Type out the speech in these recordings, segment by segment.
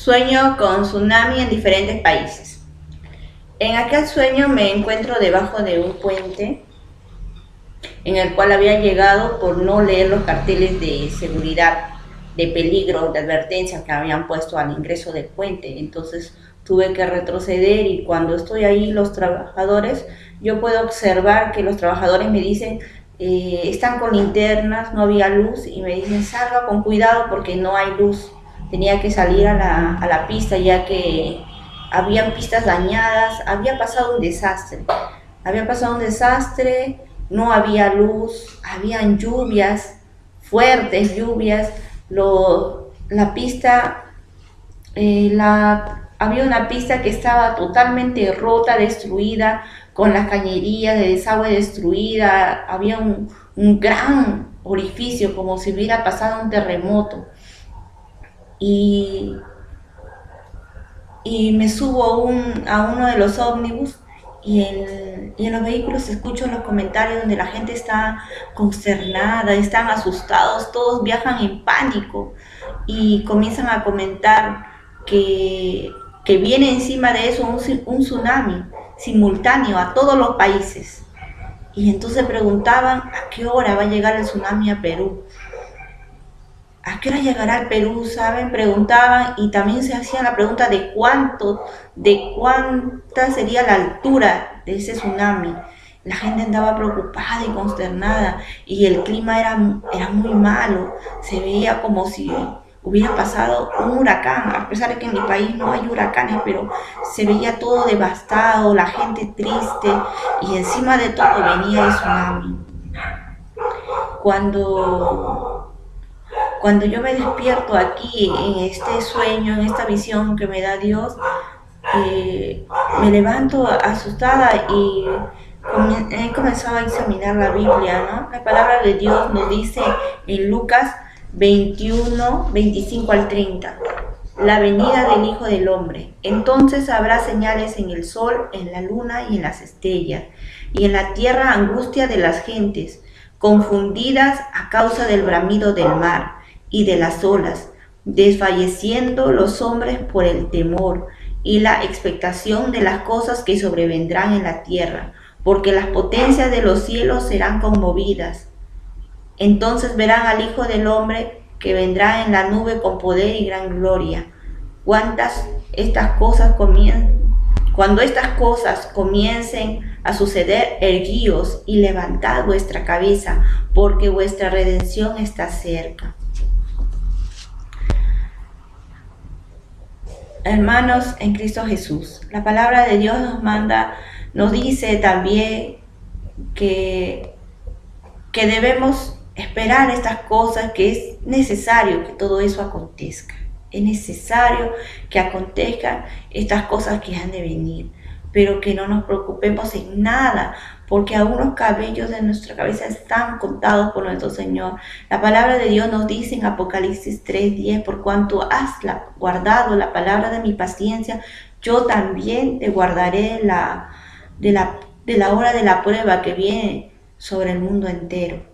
Sueño con tsunami en diferentes países. En aquel sueño me encuentro debajo de un puente en el cual había llegado por no leer los carteles de seguridad, de peligro, de advertencia que habían puesto al ingreso del puente. Entonces tuve que retroceder y cuando estoy ahí los trabajadores, yo puedo observar que los trabajadores me dicen, están con linternas, no había luz y me dicen salga con cuidado porque no hay luz. Tenía que salir a la pista ya que habían pistas dañadas, había pasado un desastre, no había luz, habían lluvias, fuertes lluvias, la pista, había una pista que estaba totalmente rota, destruida, con las cañerías de desagüe destruida, había un gran orificio como si hubiera pasado un terremoto. Y me subo a uno de los ómnibus y en los vehículos escucho los comentarios donde la gente está consternada, están asustados, todos viajan en pánico y comienzan a comentar que viene encima de eso un tsunami simultáneo a todos los países. Y entonces preguntaban a qué hora va a llegar el tsunami a Perú. ¿A qué hora llegará al Perú? ¿Saben? Preguntaban y también se hacían la pregunta de cuánta sería la altura de ese tsunami. La gente andaba preocupada y consternada y el clima era muy malo. Se veía como si hubiera pasado un huracán, a pesar de que en mi país no hay huracanes, pero se veía todo devastado, la gente triste y encima de todo venía el tsunami. Cuando Cuando yo me despierto aquí en este sueño, en esta visión que me da Dios, me levanto asustada y he comenzado a examinar la Biblia, ¿no? La palabra de Dios nos dice en Lucas 21, 25 al 30, la venida del Hijo del Hombre. Entonces habrá señales en el sol, en la luna y en las estrellas, y en la tierra angustia de las gentes, confundidas a causa del bramido del mar y de las olas, desfalleciendo los hombres por el temor y la expectación de las cosas que sobrevendrán en la tierra, porque las potencias de los cielos serán conmovidas. Entonces verán al Hijo del Hombre que vendrá en la nube con poder y gran gloria. Cuando estas cosas comiencen a suceder, erguíos y levantad vuestra cabeza, porque vuestra redención está cerca. Hermanos en Cristo Jesús, la palabra de Dios nos dice también que debemos esperar estas cosas, que es necesario que todo eso acontezca. Es necesario que acontezcan estas cosas que han de venir, pero que no nos preocupemos en nada, porque aún los cabellos de nuestra cabeza están contados por nuestro Señor. La palabra de Dios nos dice en Apocalipsis 3:10, por cuanto has guardado la palabra de mi paciencia, yo también te guardaré de la hora de la prueba que viene sobre el mundo entero.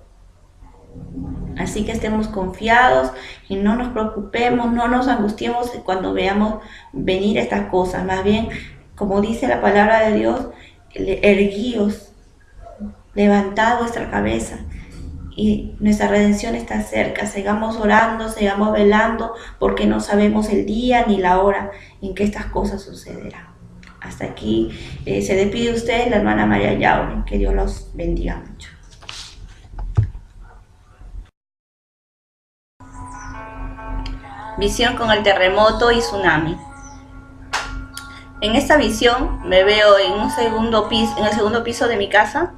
Así que estemos confiados y no nos preocupemos, no nos angustiemos cuando veamos venir estas cosas. Más bien, como dice la palabra de Dios, erguíos, levantad vuestra cabeza y nuestra redención está cerca. Sigamos orando, sigamos velando, porque no sabemos el día ni la hora en que estas cosas sucederán. Hasta aquí se despide usted, la hermana María Yaure. Que Dios los bendiga mucho. Visión con el terremoto y tsunami. En esta visión me veo en el segundo piso de mi casa,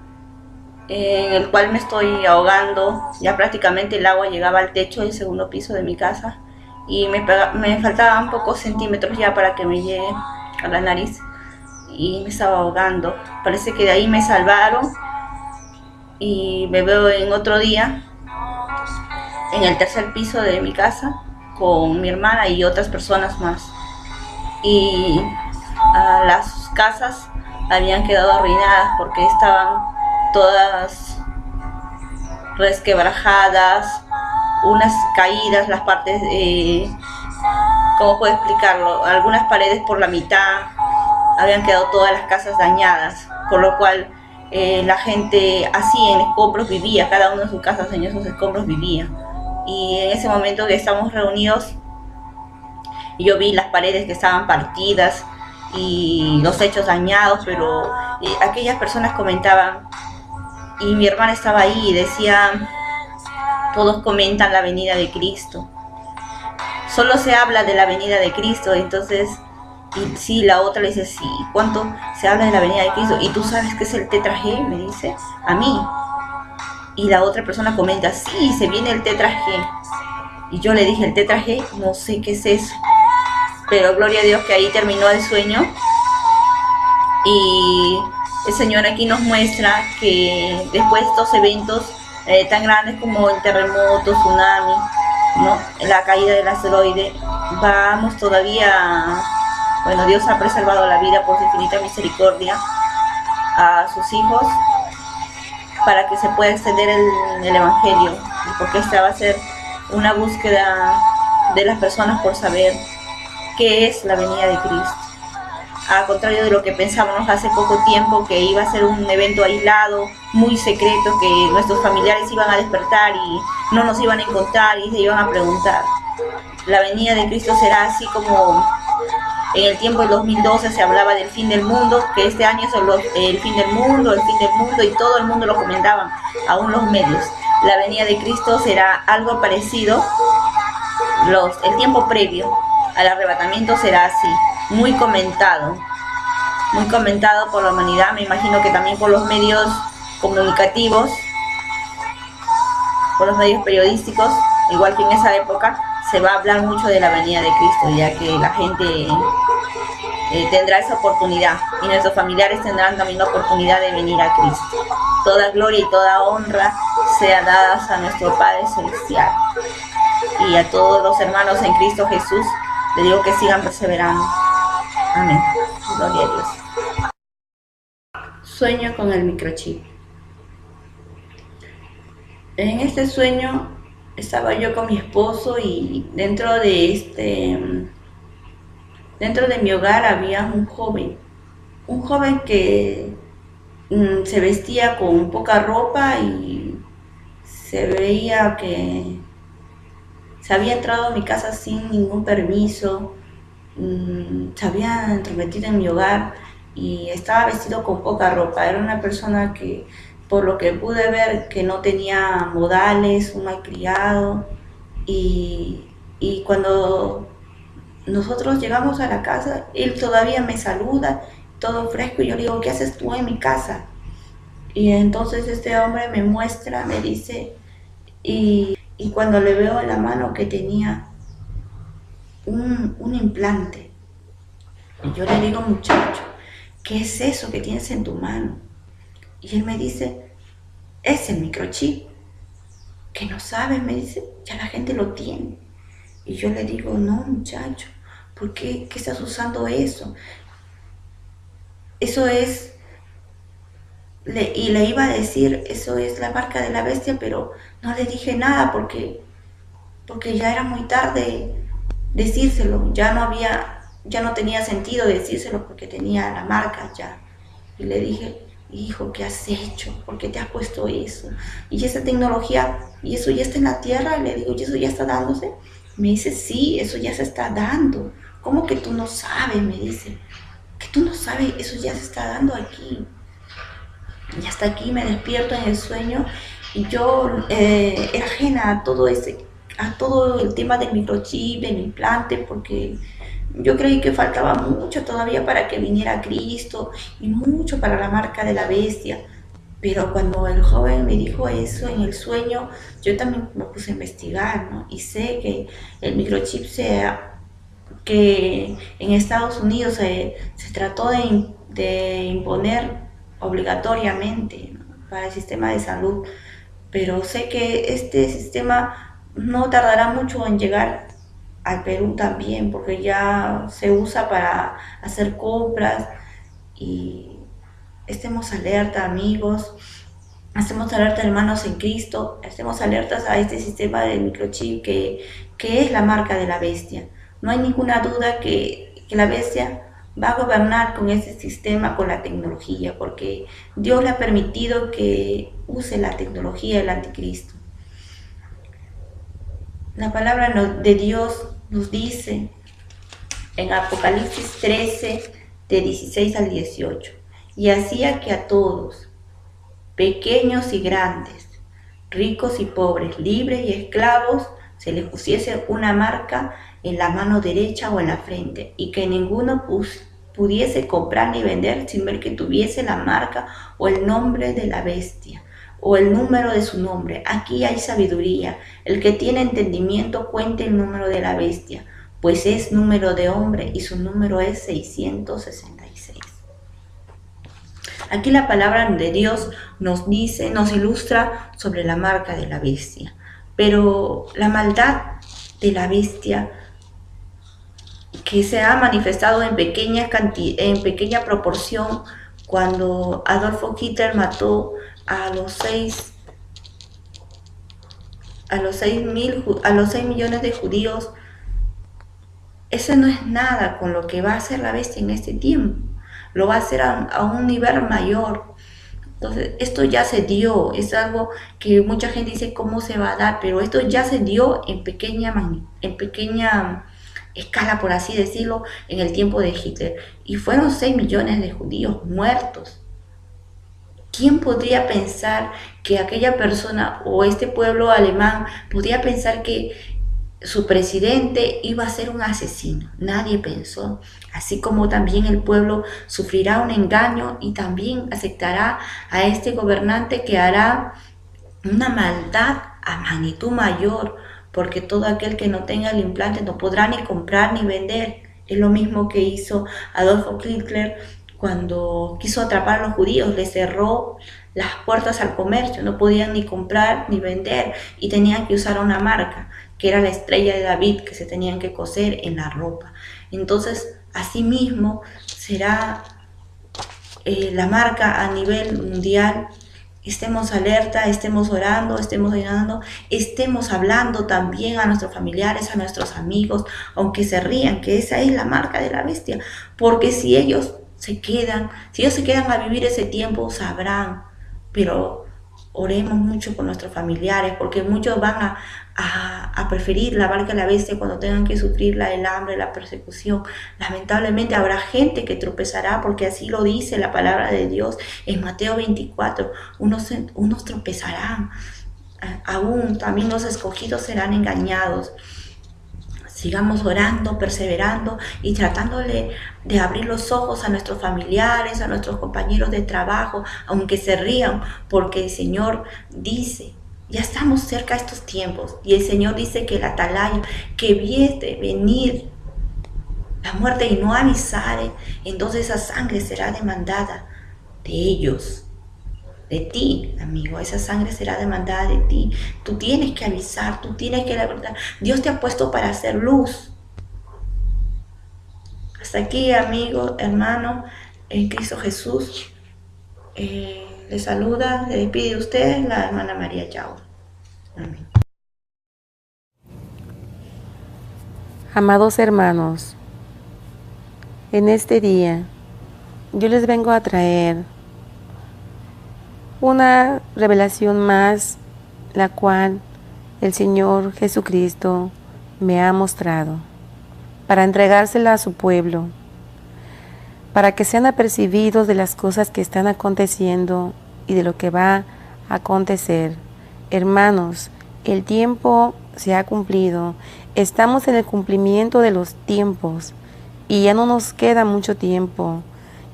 en el cual me estoy ahogando. Ya prácticamente el agua llegaba al techo del segundo piso de mi casa y me faltaban pocos centímetros ya para que me llegue a la nariz y me estaba ahogando. Parece que de ahí me salvaron y me veo en otro día en el tercer piso de mi casa con mi hermana y otras personas más, y las casas habían quedado arruinadas porque estaban todas resquebrajadas, unas caídas, las partes ¿cómo puedo explicarlo? Algunas paredes por la mitad, habían quedado todas las casas dañadas, por lo cual la gente así en escombros vivía, cada uno en su casa en esos escombros vivía. Y en ese momento que estábamos reunidos, yo vi las paredes que estaban partidas y los techos dañados, pero aquellas personas comentaban, y mi hermana estaba ahí y decía, todos comentan la venida de Cristo, solo se habla de la venida de Cristo. Entonces, y sí, la otra le dice, sí, ¿cuánto se habla de la venida de Cristo? ¿Y tú sabes qué es el Tetra G? Me dice, a mí. Y la otra persona comenta, sí, se viene el Tetra G. Y yo le dije, el Tetra G, no sé qué es eso. Pero gloria a Dios que ahí terminó el sueño. Y el Señor aquí nos muestra que después de estos eventos tan grandes como el terremoto, tsunami, ¿no?, la caída del asteroide, vamos todavía, bueno, Dios ha preservado la vida por su infinita misericordia a sus hijos para que se pueda extender el Evangelio, porque esta va a ser una búsqueda de las personas por saber qué es la venida de Cristo. Al contrario de lo que pensábamos hace poco tiempo, que iba a ser un evento aislado, muy secreto, que nuestros familiares iban a despertar y no nos iban a encontrar y se iban a preguntar. La venida de Cristo será así como en el tiempo del 2012 se hablaba del fin del mundo, que este año es el fin del mundo, y todo el mundo lo comentaban, aún los medios. La venida de Cristo será algo parecido, el tiempo previo al arrebatamiento será así, muy comentado por la humanidad, me imagino que también por los medios comunicativos, por los medios periodísticos, igual que en esa época se va a hablar mucho de la venida de Cristo, ya que la gente tendrá esa oportunidad y nuestros familiares tendrán también la oportunidad de venir a Cristo. Toda gloria y toda honra sea dadas a nuestro Padre Celestial. Y a todos los hermanos en Cristo Jesús, les digo que sigan perseverando. Amén. Gloria a Dios. Sueño con el microchip. En este sueño estaba yo con mi esposo y dentro de mi hogar había un joven que se vestía con poca ropa y se veía que se había entrado a mi casa sin ningún permiso, se había entrometido en mi hogar y estaba vestido con poca ropa. Era una persona que, por lo que pude ver, que no tenía modales, un malcriado, y cuando nosotros llegamos a la casa, él todavía me saluda, todo fresco, y yo le digo, ¿qué haces tú en mi casa? Y entonces este hombre me muestra, me dice, y cuando le veo en la mano que tenía un implante, y yo le digo, muchacho, ¿qué es eso que tienes en tu mano? Y él me dice, es el microchip. Que no sabes, me dice, ya la gente lo tiene. Y yo le digo, no, muchacho, ¿por qué estás usando eso? Eso es, y le iba a decir, eso es la marca de la bestia, pero no le dije nada porque ya era muy tarde decírselo, ya no tenía sentido decírselo porque tenía la marca ya. Y le dije, hijo, ¿qué has hecho? ¿Por qué te has puesto eso? Y esa tecnología, ¿y eso ya está en la tierra? Le digo, ¿y eso ya está dándose? Me dice, sí, eso ya se está dando. ¿Cómo que tú no sabes? Me dice, que tú no sabes, eso ya se está dando aquí. Y hasta aquí me despierto en el sueño y yo era ajena a todo el tema del microchip, del implante, porque yo creí que faltaba mucho todavía para que viniera Cristo y mucho para la marca de la bestia. Pero cuando el joven me dijo eso en el sueño, yo también me puse a investigar, ¿no? Y sé que el microchip que en Estados Unidos se trató de imponer obligatoriamente, ¿no?, para el sistema de salud. Pero sé que este sistema no tardará mucho en llegar al Perú también, porque ya se usa para hacer compras. Y estemos alerta, amigos, estemos alerta, hermanos en Cristo, estemos alertas a este sistema de microchip que es la marca de la bestia, No hay ninguna duda que la bestia va a gobernar con ese sistema, con la tecnología, porque Dios le ha permitido que use la tecnología del anticristo. La palabra de Dios nos dice en Apocalipsis 13, de 16 al 18, y hacía que a todos, pequeños y grandes, ricos y pobres, libres y esclavos, se les pusiese una marca en la mano derecha o en la frente, y que ninguno pudiese comprar ni vender sin ver que tuviese la marca o el nombre de la bestia o el número de su nombre. Aquí hay sabiduría. El que tiene entendimiento cuente el número de la bestia, pues es número de hombre y su número es 666. Aquí la palabra de Dios nos dice, nos ilustra sobre la marca de la bestia. Pero la maldad de la bestia, que se ha manifestado en pequeña proporción cuando Adolfo Hitler mató a los 6 millones de judíos, eso no es nada con lo que va a hacer la bestia en este tiempo. Lo va a hacer a un nivel mayor. Entonces, esto ya se dio, es algo que mucha gente dice cómo se va a dar, pero esto ya se dio en pequeña escala, por así decirlo, en el tiempo de Hitler. Y fueron 6 millones de judíos muertos. ¿Quién podría pensar que aquella persona o este pueblo alemán podría pensar que su presidente iba a ser un asesino? Nadie pensó. Así como también el pueblo sufrirá un engaño y también aceptará a este gobernante que hará una maldad a magnitud mayor, porque todo aquel que no tenga el implante no podrá ni comprar ni vender. Es lo mismo que hizo Adolfo Hitler cuando quiso atrapar a los judíos, le cerró las puertas al comercio, no podían ni comprar ni vender y tenían que usar una marca, que era la estrella de David, que se tenían que coser en la ropa. Entonces, asimismo, será la marca a nivel mundial. Estemos alerta, estemos orando, estemos ayunando, estemos hablando también a nuestros familiares, a nuestros amigos, aunque se rían, que esa es la marca de la bestia, porque si ellos se quedan a vivir ese tiempo, sabrán. Pero oremos mucho con nuestros familiares, porque muchos van a preferir la marca de la bestia cuando tengan que sufrir el hambre, la persecución. Lamentablemente habrá gente que tropezará, porque así lo dice la palabra de Dios en Mateo 24. Unos tropezarán, aún también los escogidos serán engañados. Sigamos orando, perseverando y tratándole de abrir los ojos a nuestros familiares, a nuestros compañeros de trabajo, aunque se rían, porque el Señor dice, ya estamos cerca de estos tiempos, y el Señor dice que el atalaya, que viese venir la muerte y no avisare, entonces esa sangre será demandada de ellos. De ti, amigo, esa sangre será demandada de ti. Tú tienes que avisar, tú tienes que, la verdad, Dios te ha puesto para hacer luz. Hasta aquí, amigo, hermano, en Cristo Jesús. Le saluda, le despide de ustedes la hermana María Yao. Amén. Amados hermanos, en este día yo les vengo a traer una revelación más, la cual el Señor Jesucristo me ha mostrado, para entregársela a su pueblo, para que sean apercibidos de las cosas que están aconteciendo y de lo que va a acontecer. Hermanos, el tiempo se ha cumplido, estamos en el cumplimiento de los tiempos y ya no nos queda mucho tiempo.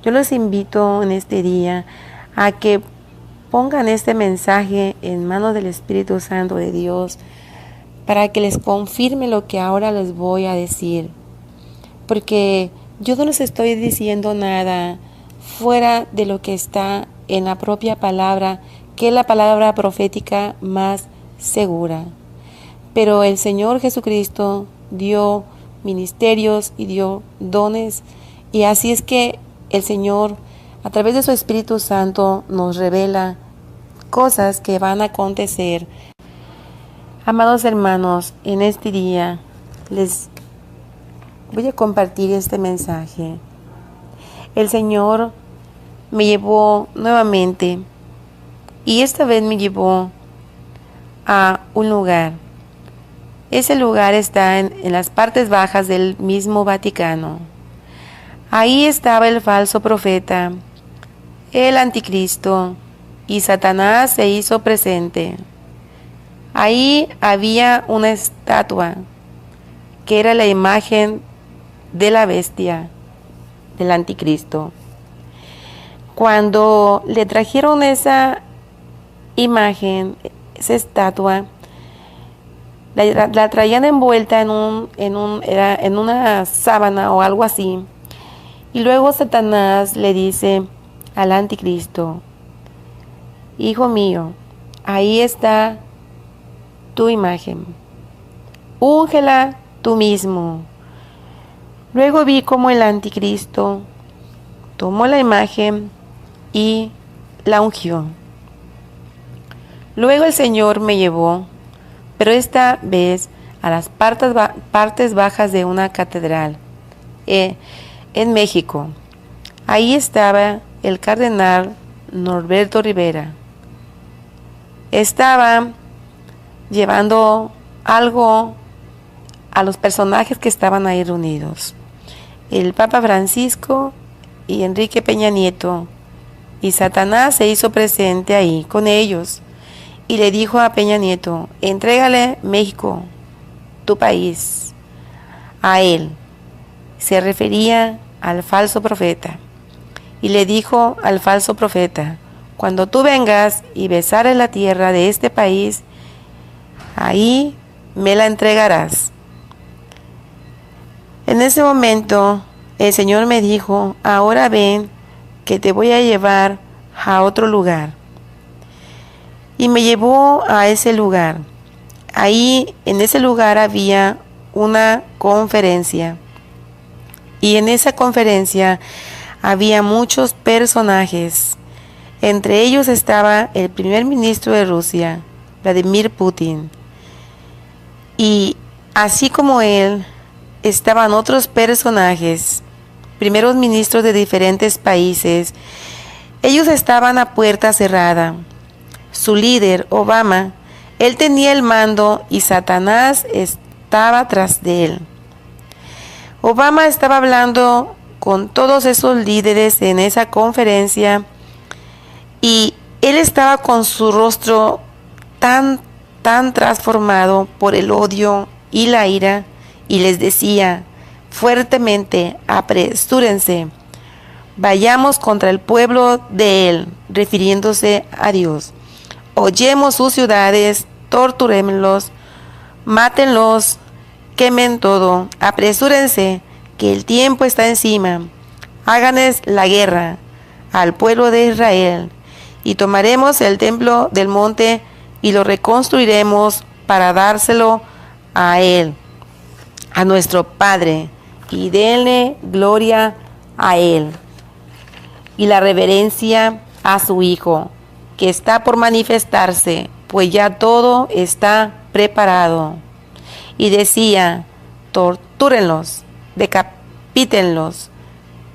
Yo les invito en este día a que pongan este mensaje en manos del Espíritu Santo de Dios para que les confirme lo que ahora les voy a decir. Porque yo no les estoy diciendo nada fuera de lo que está en la propia palabra, que es la palabra profética más segura. Pero el Señor Jesucristo dio ministerios y dio dones, y así es que el Señor, a través de su Espíritu Santo, nos revela cosas que van a acontecer. Amados hermanos, en este día les voy a compartir este mensaje. El Señor me llevó nuevamente y esta vez me llevó a un lugar. Ese lugar está en las partes bajas del mismo Vaticano. Ahí estaba el falso profeta, el anticristo, y Satanás se hizo presente. Ahí había una estatua que era la imagen de la bestia, del anticristo. Cuando le trajeron esa imagen, esa estatua, la traían envuelta en una sábana o algo así. Y luego Satanás le dice al anticristo: hijo mío, ahí está tu imagen, úngela tú mismo. Luego vi cómo el anticristo tomó la imagen y la ungió. Luego el Señor me llevó, pero esta vez a las partes bajas de una catedral en México. Ahí estaba el cardenal Norberto Rivera. Estaba llevando algo a los personajes que estaban ahí reunidos: el Papa Francisco y Enrique Peña Nieto. Y Satanás se hizo presente ahí con ellos y le dijo a Peña Nieto: entrégale México, tu país, a él. Se refería al falso profeta. Y le dijo al falso profeta: cuando tú vengas y besares la tierra de este país, ahí me la entregarás. En ese momento el Señor me dijo: ahora ven que te voy a llevar a otro lugar. Y me llevó a ese lugar. Ahí en ese lugar había una conferencia. Y en esa conferencia había muchos personajes. Entre ellos estaba el primer ministro de Rusia, Vladimir Putin. Y así como él, estaban otros personajes, primeros ministros de diferentes países. Ellos estaban a puerta cerrada. Su líder, Obama, él tenía el mando y Satanás estaba tras de él. Obama estaba hablando con todos esos líderes en esa conferencia y él estaba con su rostro tan transformado por el odio y la ira, y les decía fuertemente: apresúrense, vayamos contra el pueblo de él, refiriéndose a Dios. Hollemos sus ciudades, torturémoslos, mátenlos, quemen todo, apresúrense, que el tiempo está encima. Háganles la guerra al pueblo de Israel, y tomaremos el templo del monte y lo reconstruiremos para dárselo a él, a nuestro Padre, y denle gloria a él y la reverencia a su Hijo, que está por manifestarse, pues ya todo está preparado. Y decía: tortúrenlos, decapítenlos,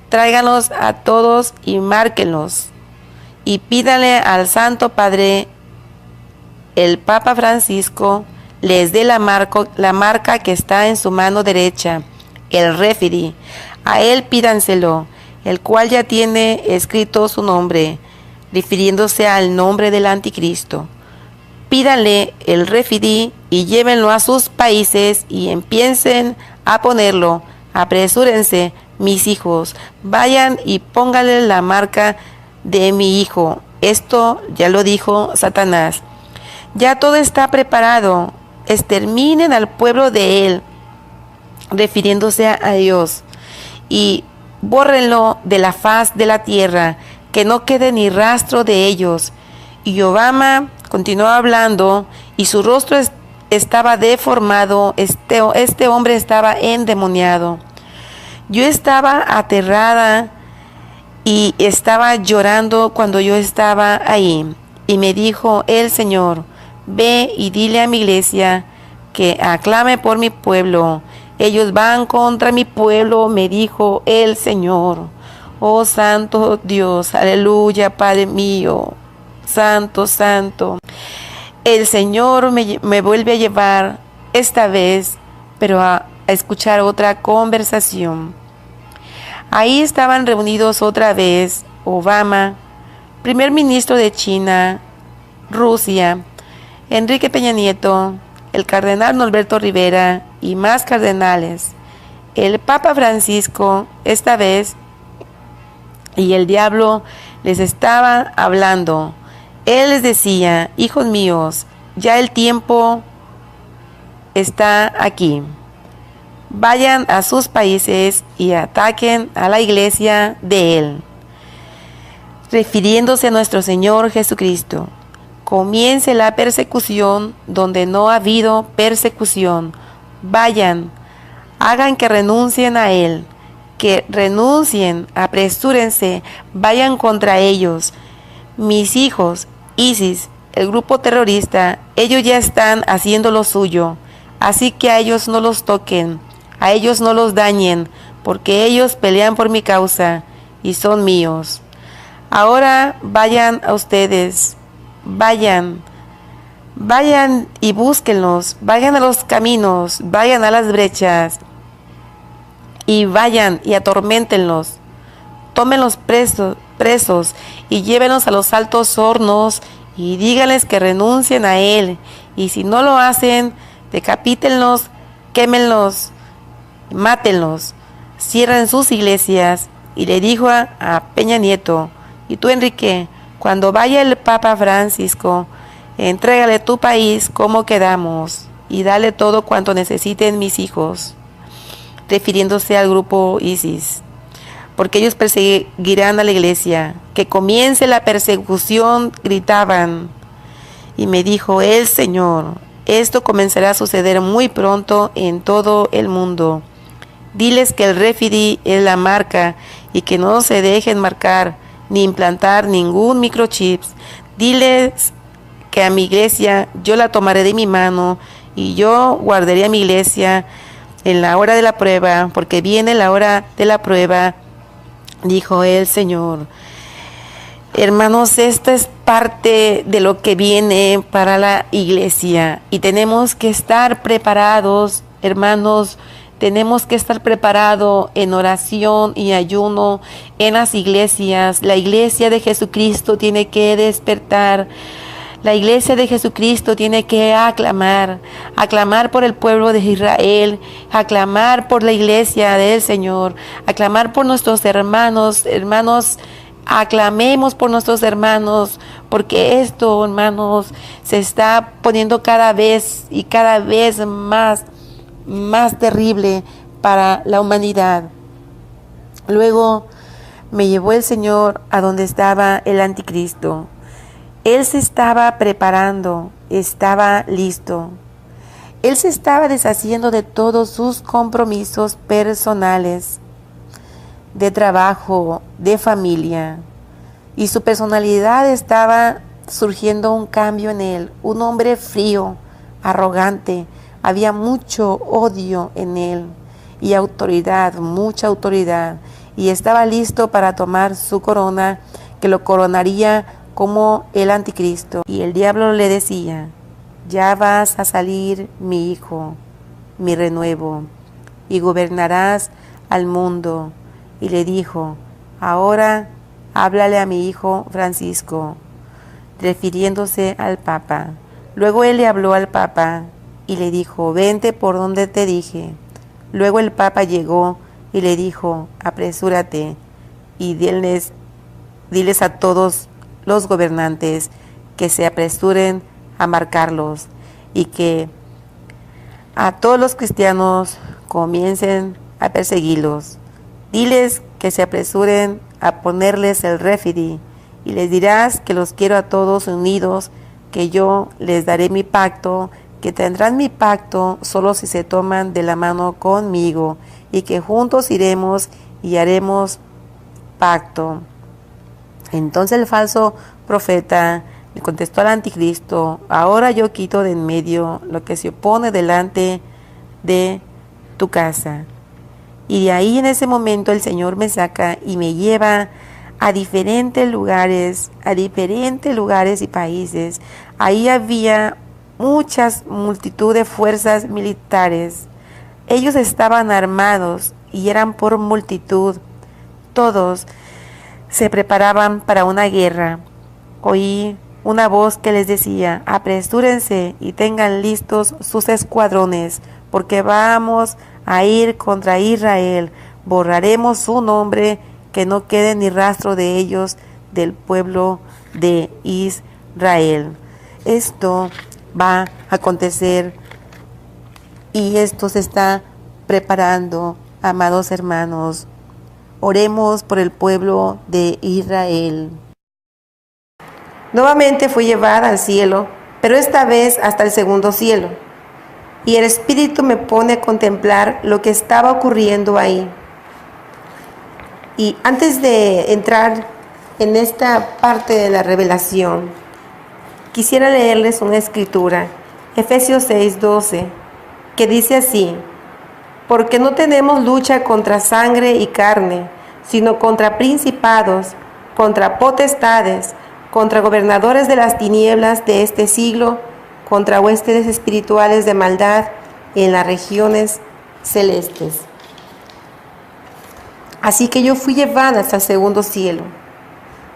tráiganlos a todos y márquenlos, y pídanle al Santo Padre, el Papa Francisco, les dé la marca que está en su mano derecha, el réfiri. A él pídanselo, el cual ya tiene escrito su nombre, refiriéndose al nombre del anticristo. Pídanle el réfiri y llévenlo a sus países y empiecen a ponerlo. Apresúrense, mis hijos, vayan y pónganle la marca de mi hijo. Esto ya lo dijo Satanás. Ya todo está preparado. Exterminen al pueblo de él, refiriéndose a Dios, y bórrenlo de la faz de la tierra, que no quede ni rastro de ellos. Y Obama continuó hablando y su rostro estaba deformado. Este hombre estaba endemoniado. Yo estaba aterrada y estaba llorando cuando yo estaba ahí. Y me dijo el Señor: ve y dile a mi iglesia que aclame por mi pueblo, Ellos van contra mi pueblo, me dijo el Señor. Oh santo Dios, aleluya, Padre mío, santo, santo. El Señor me vuelve a llevar esta vez, pero a escuchar otra conversación. Ahí estaban reunidos otra vez Obama, primer ministro de China, Rusia, Enrique Peña Nieto, el cardenal Norberto Rivera y más cardenales, el Papa Francisco esta vez, y el diablo les estaba hablando. Él les decía: hijos míos, ya el tiempo está aquí. Vayan a sus países y ataquen a la iglesia de Él. Refiriéndose a nuestro Señor Jesucristo. Comience la persecución donde no ha habido persecución. Vayan, hagan que renuncien a Él, que renuncien, apresúrense, vayan contra ellos. Mis hijos, ISIS, el grupo terrorista, ellos ya están haciendo lo suyo, así que a ellos no los toquen, a ellos no los dañen, porque ellos pelean por mi causa y son míos. Ahora vayan a ustedes, vayan y búsquenlos, vayan a los caminos, vayan a las brechas y vayan y atorméntenlos, tómenlos presos y llévenlos a los altos hornos y díganles que renuncien a Él, y si no lo hacen, decapítenlos, quémenlos, mátenlos, cierren sus iglesias. Y le dijo a Peña Nieto: y tú, Enrique, cuando vaya el Papa Francisco, entrégale tu país como quedamos y dale todo cuanto necesiten mis hijos, refiriéndose al grupo ISIS, porque ellos perseguirán a la iglesia. Que comience la persecución, gritaban. Y me dijo el Señor: esto comenzará a suceder muy pronto en todo el mundo. Diles que el RFID es la marca y que no se dejen marcar ni implantar ningún microchip. Diles que a mi iglesia yo la tomaré de mi mano y yo guardaré a mi iglesia en la hora de la prueba, porque viene la hora de la prueba, dijo el Señor. Hermanos, esta es parte de lo que viene para la iglesia y tenemos que estar preparados, hermanos. Tenemos que estar preparados en oración y ayuno en las iglesias. La iglesia de Jesucristo tiene que despertar. La iglesia de Jesucristo tiene que aclamar por el pueblo de Israel, aclamar por la iglesia del Señor, aclamar por nuestros hermanos. Hermanos, aclamemos por nuestros hermanos, porque esto, hermanos, se está poniendo cada vez más terrible para la humanidad. Luego me llevó el Señor a donde estaba el anticristo. Él se estaba preparando, estaba listo. Él se estaba deshaciendo de todos sus compromisos personales, de trabajo, de familia. Y su personalidad estaba surgiendo un cambio en él. Un hombre frío, arrogante. Había mucho odio en él y autoridad, mucha autoridad. Y estaba listo para tomar su corona, que lo coronaría como el anticristo. Y el diablo le decía: ya vas a salir, mi hijo, mi renuevo, y gobernarás al mundo. Y le dijo: ahora háblale a mi hijo Francisco, refiriéndose al Papa. Luego él le habló al Papa y le dijo: vente por donde te dije. Luego el Papa llegó y le dijo: apresúrate y diles a todos los gobernantes que se apresuren a marcarlos y que a todos los cristianos comiencen a perseguirlos. Diles que se apresuren a ponerles el RFID y les dirás que los quiero a todos unidos, que yo les daré mi pacto, que tendrán mi pacto solo si se toman de la mano conmigo, y que juntos iremos y haremos pacto. Entonces el falso profeta le contestó al anticristo: ahora yo quito de en medio lo que se opone delante de tu casa. Y de ahí en ese momento el Señor me saca y me lleva a diferentes lugares y países. Ahí había multitud de fuerzas militares. Ellos estaban armados y eran por multitud. Todos se preparaban para una guerra. Oí una voz que les decía: apresúrense y tengan listos sus escuadrones, porque vamos a ir contra Israel. Borraremos su nombre, que no quede ni rastro de ellos del pueblo de Israel. Esto va a acontecer y esto se está preparando, amados hermanos. Oremos por el pueblo de Israel. Nuevamente fui llevada al cielo, pero esta vez hasta el segundo cielo. Y el Espíritu me pone a contemplar lo que estaba ocurriendo ahí. Y antes de entrar en esta parte de la revelación, quisiera leerles una escritura, Efesios 6:12, que dice así: porque no tenemos lucha contra sangre y carne, sino contra principados, contra potestades, contra gobernadores de las tinieblas de este siglo, contra huestes espirituales de maldad en las regiones celestes. Así que yo fui llevada hasta el segundo cielo.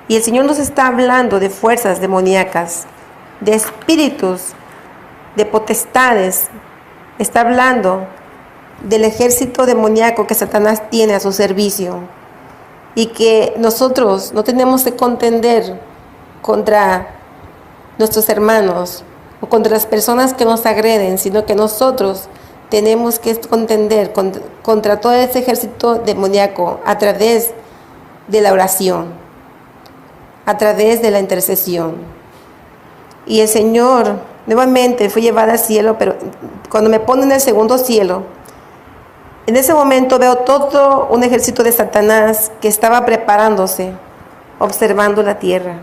Y el Señor nos está hablando de fuerzas demoníacas, de espíritus, de potestades. Está hablando del ejército demoníaco que Satanás tiene a su servicio. Y que nosotros no tenemos que contender contra nuestros hermanos o contra las personas que nos agreden, sino que nosotros tenemos que contender contra todo ese ejército demoníaco a través de la oración, a través de la intercesión. Y el Señor, nuevamente fui llevada al cielo, pero cuando me ponen en el segundo cielo, en ese momento veo todo un ejército de Satanás que estaba preparándose, observando la tierra.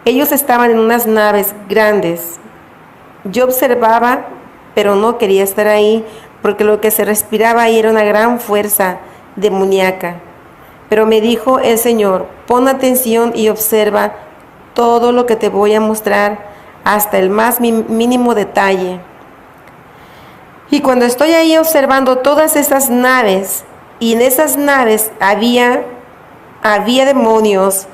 Ellos estaban en unas naves grandes. Yo observaba, pero no quería estar ahí, porque lo que se respiraba ahí era una gran fuerza demoníaca. Pero me dijo el Señor: pon atención y observa todo lo que te voy a mostrar, hasta el más mínimo detalle. Y cuando estoy ahí observando todas esas naves, y en esas naves había demonios,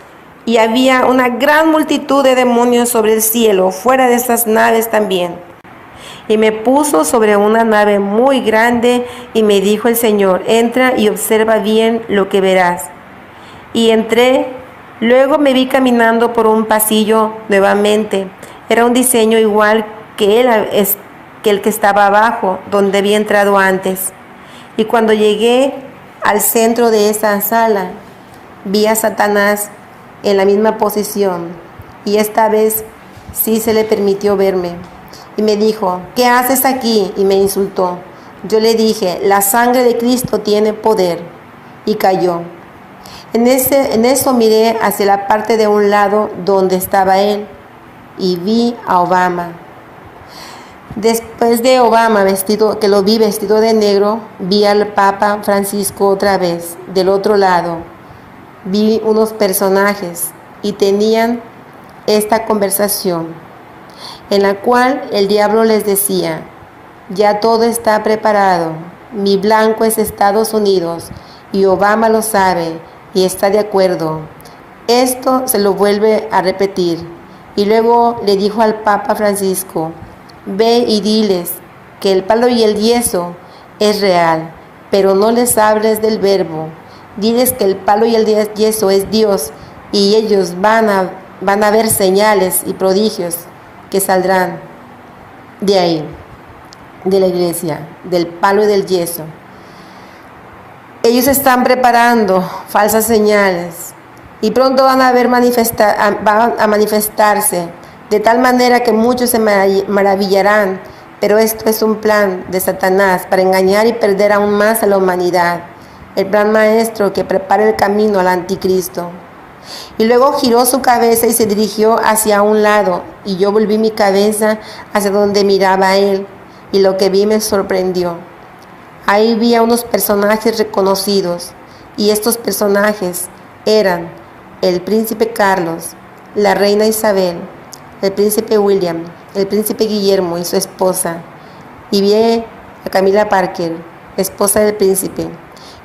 y había una gran multitud de demonios sobre el cielo, fuera de esas naves también. Y me puso sobre una nave muy grande, y me dijo el Señor: entra y observa bien lo que verás. Y entré, luego me vi caminando por un pasillo nuevamente. Era un diseño igual que el que estaba abajo, donde había entrado antes. Y cuando llegué al centro de esa sala, vi a Satanás en la misma posición, y esta vez sí se le permitió verme. Y me dijo: ¿qué haces aquí? Y me insultó. Yo le dije: la sangre de Cristo tiene poder. Y cayó. En eso miré hacia la parte de un lado donde estaba él, y vi a Obama. Después de Obama, que lo vi vestido de negro, vi al Papa Francisco otra vez. Del otro lado vi unos personajes y tenían esta conversación, en la cual el diablo les decía: ya todo está preparado, mi blanco es Estados Unidos, y Obama lo sabe y está de acuerdo. Esto se lo vuelve a repetir. Y luego le dijo al Papa Francisco: ve y diles que el palo y el yeso es real, pero no les hables del verbo. Diles que el palo y el yeso es Dios, y ellos van a ver señales y prodigios que saldrán de ahí, de la iglesia, del palo y del yeso. Ellos están preparando falsas señales y pronto van a manifestarse, de tal manera que muchos se maravillarán. Pero esto es un plan de Satanás para engañar y perder aún más a la humanidad. El plan maestro que prepara el camino al anticristo. Y luego giró su cabeza y se dirigió hacia un lado, y yo volví mi cabeza hacia donde miraba él, y lo que vi me sorprendió. Ahí vi a unos personajes reconocidos, y estos personajes eran el príncipe Carlos, la reina Isabel, el príncipe William, el príncipe Guillermo y su esposa, y vi a Camila Parker, esposa del príncipe.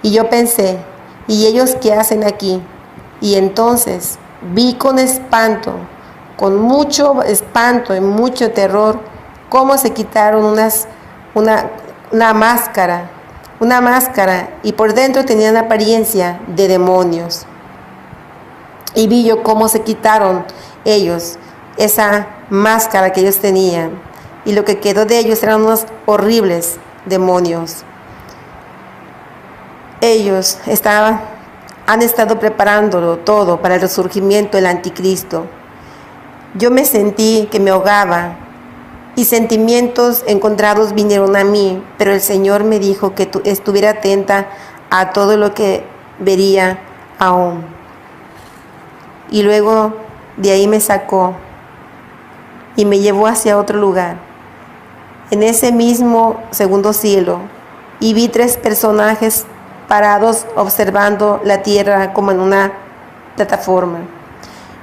Y yo pensé, ¿y ellos qué hacen aquí? Y entonces vi con espanto, con mucho espanto y mucho terror, cómo se quitaron una máscara, y por dentro tenían apariencia de demonios. Y vi yo cómo se quitaron ellos esa máscara que ellos tenían, y lo que quedó de ellos eran unos horribles demonios. Ellos han estado preparándolo todo para el resurgimiento del anticristo. Yo me sentí que me ahogaba y sentimientos encontrados vinieron a mí, pero el Señor me dijo que estuviera atenta a todo lo que vería aún. Y luego de ahí me sacó y me llevó hacia otro lugar, en ese mismo segundo cielo, y vi 3 personajes parados observando la tierra como en una plataforma.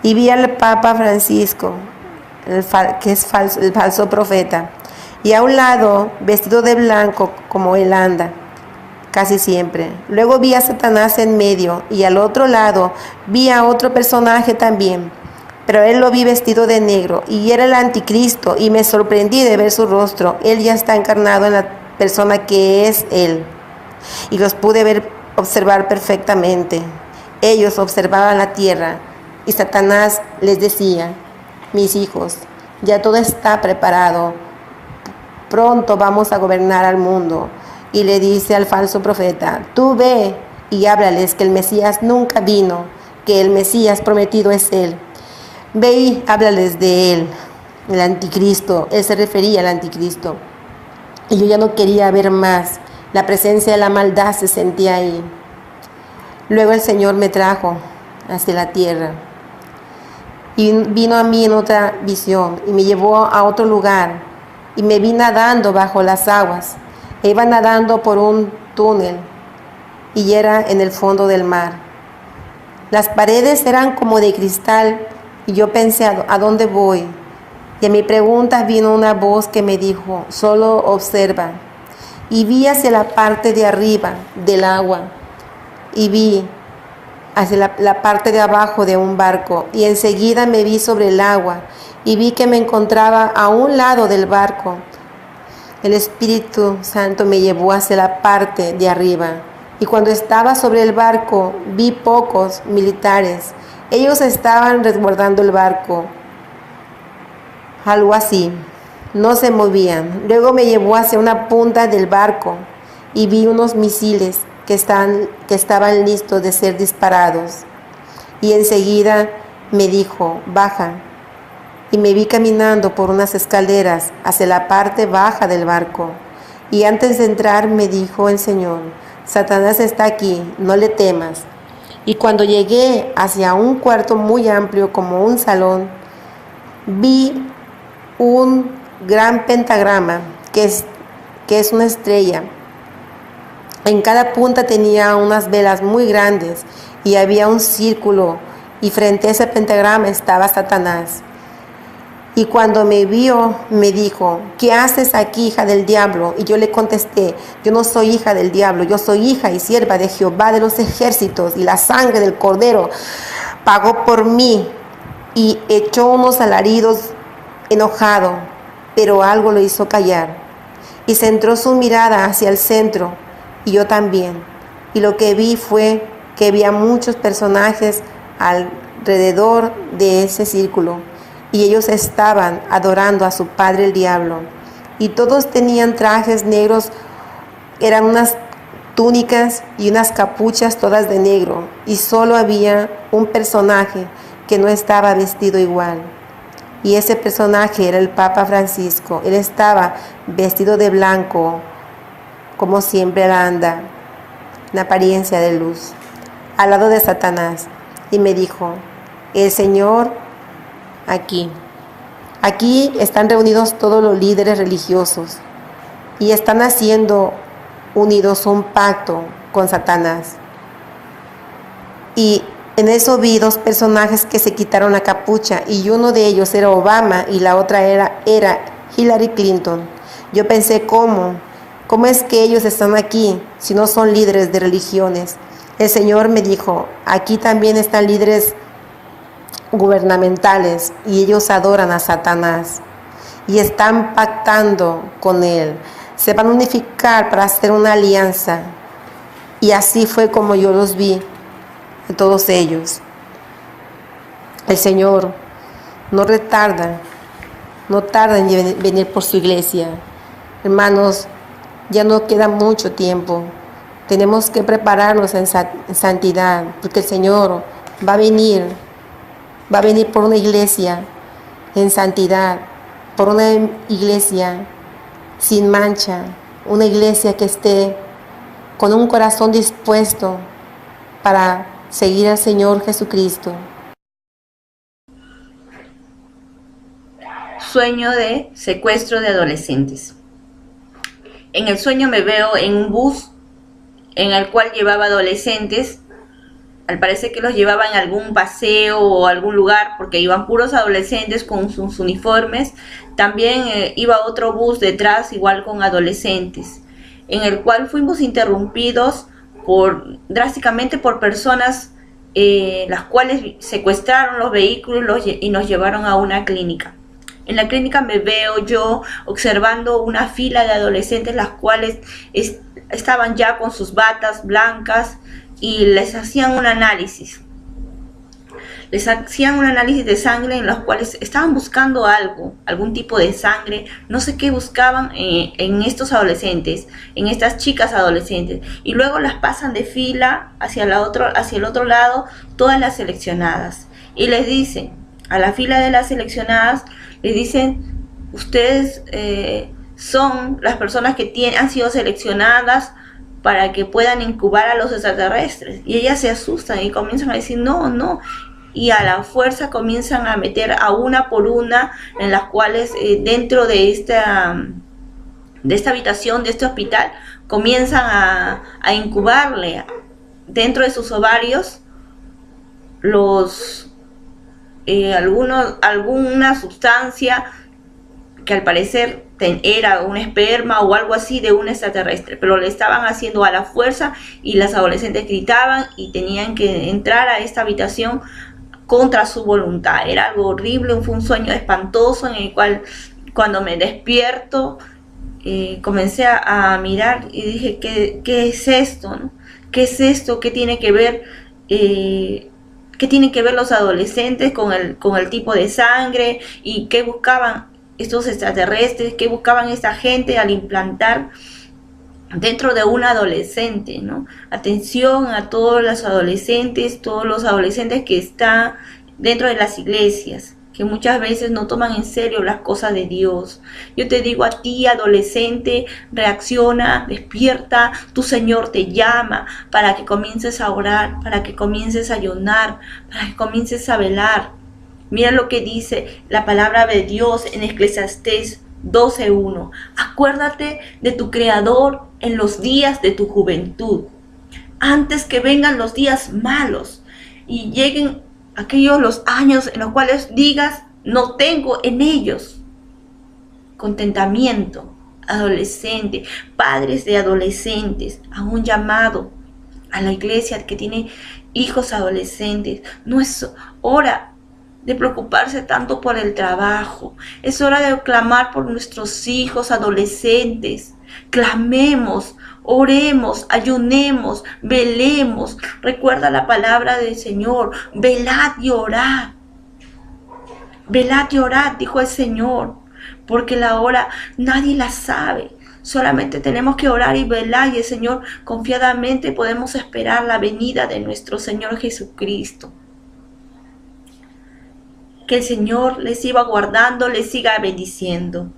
Y vi al Papa Francisco, que es el falso profeta, y a un lado, vestido de blanco como él anda casi siempre. Luego vi a Satanás en medio, y al otro lado vi a otro personaje también, pero él lo vi vestido de negro, y era el anticristo, y me sorprendí de ver su rostro. Él ya está encarnado en la persona que es él, y los pude observar perfectamente. Ellos observaban la tierra, y Satanás les decía: mis hijos, ya todo está preparado, pronto vamos a gobernar al mundo. Y le dice al falso profeta: tú ve y háblales que el Mesías nunca vino, que el Mesías prometido es él. Ve y háblales de él, el anticristo. Él se refería al anticristo. Y yo ya no quería ver más. La presencia de la maldad se sentía ahí. Luego el Señor me trajo hacia la tierra y vino a mí en otra visión y me llevó a otro lugar, y me vi nadando bajo las aguas. E iba nadando por un túnel y era en el fondo del mar. Las paredes eran como de cristal, y yo pensé: ¿a dónde voy? Y a mi pregunta vino una voz que me dijo: solo observa. Y vi hacia la parte de arriba del agua, y vi hacia la parte de abajo de un barco, y enseguida me vi sobre el agua, y vi que me encontraba a un lado del barco. El Espíritu Santo me llevó hacia la parte de arriba, y cuando estaba sobre el barco vi pocos militares. Ellos estaban resguardando el barco, algo así, no se movían. Luego me llevó hacia una punta del barco y vi unos misiles que estaban listos de ser disparados, y enseguida me dijo: baja. Y me vi caminando por unas escaleras hacia la parte baja del barco, y antes de entrar me dijo el Señor: Satanás está aquí, no le temas. Y cuando llegué hacia un cuarto muy amplio como un salón, vi un gran pentagrama que es una estrella. En cada punta tenía unas velas muy grandes, y había un círculo, y frente a ese pentagrama estaba Satanás. Y cuando me vio, me dijo: ¿qué haces aquí, hija del diablo? Y yo le contesté: yo no soy hija del diablo, yo soy hija y sierva de Jehová de los ejércitos, y la sangre del Cordero pagó por mí. Y echó unos alaridos enojado, pero algo lo hizo callar. Y centró su mirada hacia el centro, y yo también. Y lo que vi fue que había muchos personajes alrededor de ese círculo, y ellos estaban adorando a su padre el diablo, y todos tenían trajes negros, eran unas túnicas y unas capuchas todas de negro, y solo había un personaje que no estaba vestido igual, y ese personaje era el Papa Francisco. Él estaba vestido de blanco, como siempre anda, en apariencia de luz, al lado de Satanás, y me dijo: el Señor Aquí están reunidos todos los líderes religiosos, y están haciendo unidos a un pacto con Satanás. Y en eso vi dos personajes que se quitaron la capucha, y uno de ellos era Obama y la otra era Hillary Clinton. Yo pensé, ¿cómo es que ellos están aquí si no son líderes de religiones? El Señor me dijo, aquí también están líderes gubernamentales y ellos adoran a Satanás y están pactando con él. Se van a unificar para hacer una alianza. Y así fue como yo los vi, todos ellos. El Señor no tarda en venir por su iglesia. Hermanos, ya no queda mucho tiempo. Tenemos que prepararnos en santidad, porque el Señor va a venir por una iglesia en santidad, por una iglesia sin mancha, una iglesia que esté con un corazón dispuesto para seguir al Señor Jesucristo. Sueño de secuestro de adolescentes. En el sueño me veo en un bus en el cual llevaba adolescentes. Al parecer que los llevaban a algún paseo o algún lugar, porque iban puros adolescentes con sus uniformes. También iba otro bus detrás, igual con adolescentes, en el cual fuimos interrumpidos drásticamente por personas las cuales secuestraron los vehículos y nos llevaron a una clínica. En la clínica me veo yo observando una fila de adolescentes, las cuales estaban ya con sus batas blancas y les hacían un análisis. Les hacían un análisis de sangre en los cuales estaban buscando algún tipo de sangre, no sé qué buscaban en estos adolescentes, en estas chicas adolescentes, y luego las pasan de fila hacia el otro lado, todas las seleccionadas, y les dicen, a la fila de las seleccionadas, les dicen, ustedes son las personas que han sido seleccionadas para que puedan incubar a los extraterrestres. Y ellas se asustan y comienzan a decir, no. Y a la fuerza comienzan a meter a una por una, en las cuales dentro de esta habitación, de este hospital, comienzan a incubarle dentro de sus ovarios alguna sustancia que al parecer era un esperma o algo así de un extraterrestre, pero le estaban haciendo a la fuerza y las adolescentes gritaban y tenían que entrar a esta habitación contra su voluntad. Era algo horrible, fue un sueño espantoso en el cual cuando me despierto comencé a mirar y dije, ¿qué es esto? ¿No? ¿Qué es esto? ¿Qué tiene que ver? ¿Qué tienen que ver los adolescentes con el tipo de sangre? ¿Y qué buscaban estos extraterrestres? ¿Qué buscaban esta gente al implantar dentro de un adolescente, ¿no? Atención a todos los adolescentes que están dentro de las iglesias, que muchas veces no toman en serio las cosas de Dios. Yo te digo a ti, adolescente, reacciona, despierta, tu Señor te llama para que comiences a orar, para que comiences a ayunar, para que comiences a velar. Mira lo que dice la palabra de Dios en Eclesiastés 12:1. Acuérdate de tu Creador en los días de tu juventud, antes que vengan los días malos y lleguen los años en los cuales digas, no tengo en ellos contentamiento. Adolescente, padres de adolescentes, a un llamado a la iglesia que tiene hijos adolescentes. No es hora de preocuparse tanto por el trabajo, es hora de clamar por nuestros hijos adolescentes. Clamemos, oremos, ayunemos, velemos. Recuerda la palabra del Señor, velad y orad. Velad y orad, dijo el Señor, porque la hora nadie la sabe. Solamente tenemos que orar y velar, y el Señor confiadamente podemos esperar la venida de nuestro Señor Jesucristo. Que el Señor les siga guardando, les siga bendiciendo.